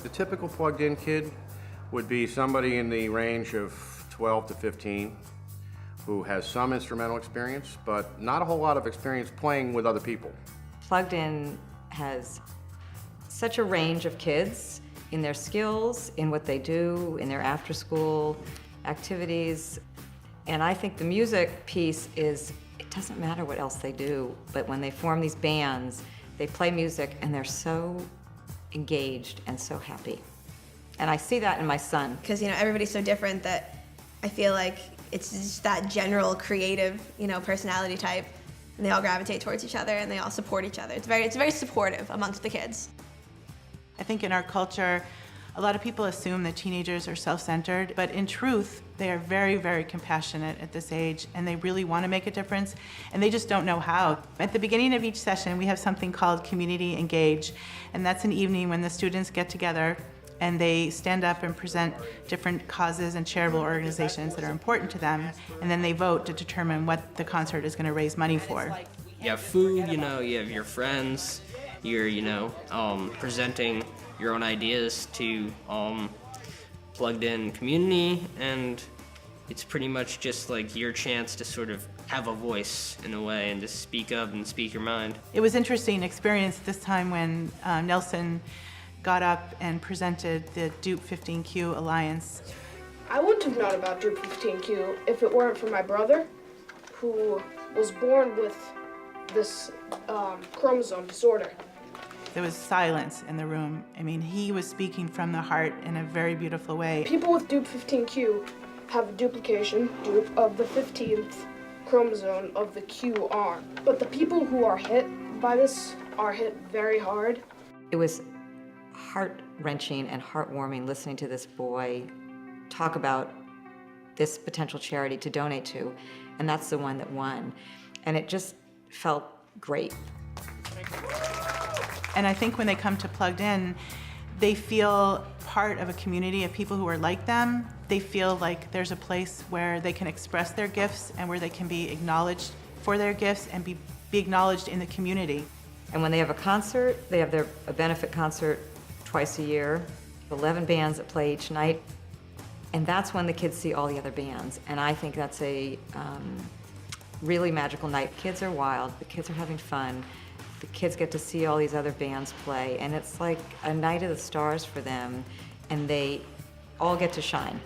The typical plugged-in kid would be somebody in the range of 12 to 15 who has some instrumental experience, but not a whole lot of experience playing with other people. Plugged In has such a range of kids in their skills, in what they do, in their after-school activities. And I think the music piece is, it doesn't matter what else they do, but when they form these bands, they play music and they're so engaged and so happy. And I see that in my son. Because, everybody's so different that I feel like it's just that general creative, personality type. And they all gravitate towards each other and they all support each other. It's very supportive amongst the kids. I think in our culture, a lot of people assume that teenagers are self-centered, but in truth, they are very, very compassionate at this age, and they really want to make a difference, and they just don't know how. At the beginning of each session, we have something called Community Engage, and that's an evening when the students get together and they stand up and present different causes and charitable organizations that are important to them, and then they vote to determine what the concert is going to raise money for. You have food, you have your friends, you're, presenting your own ideas to plugged-in community, and it's pretty much just like your chance to sort of have a voice in a way and to speak up and speak your mind. It was interesting experience this time when Nelson got up and presented the Duke 15Q Alliance. I wouldn't have known about Duke 15Q if it weren't for my brother, who was born with this chromosome disorder. There was silence in the room. I mean, he was speaking from the heart in a very beautiful way. People with Duke 15Q have a duplication of the 15th chromosome of the Q arm. But the people who are hit by this are hit very hard. It was heart-wrenching and heartwarming listening to this boy talk about this potential charity to donate to, and that's the one that won. And it just felt great. And I think when they come to Plugged In, they feel part of a community of people who are like them. They feel like there's a place where they can express their gifts and where they can be acknowledged for their gifts and be acknowledged in the community. And when they have a concert, they have a benefit concert twice a year, 11 bands that play each night, and that's when the kids see all the other bands. And I think that's a really magical night. Kids are wild, the kids are having fun, the kids get to see all these other bands play, and it's like a night of the stars for them, and they all get to shine.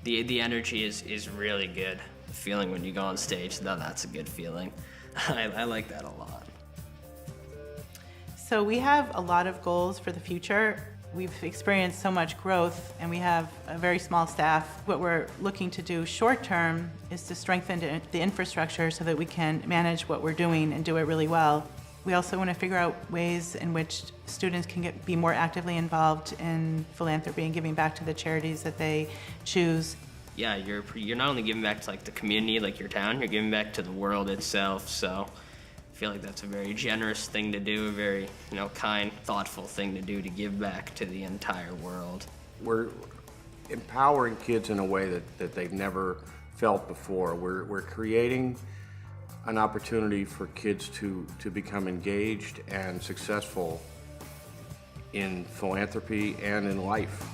The energy is really good. The feeling when you go on stage, that's a good feeling. I like that a lot. So we have a lot of goals for the future. We've experienced so much growth and we have a very small staff. What we're looking to do short term is to strengthen the infrastructure so that we can manage what we're doing and do it really well. We also want to figure out ways in which students can be more actively involved in philanthropy and giving back to the charities that they choose. Yeah, you're not only giving back to the community, your town, you're giving back to the world itself, so I feel like that's a very generous thing to do, a very, kind, thoughtful thing to do, to give back to the entire world. We're empowering kids in a way that they've never felt before. We're creating an opportunity for kids to become engaged and successful in philanthropy and in life.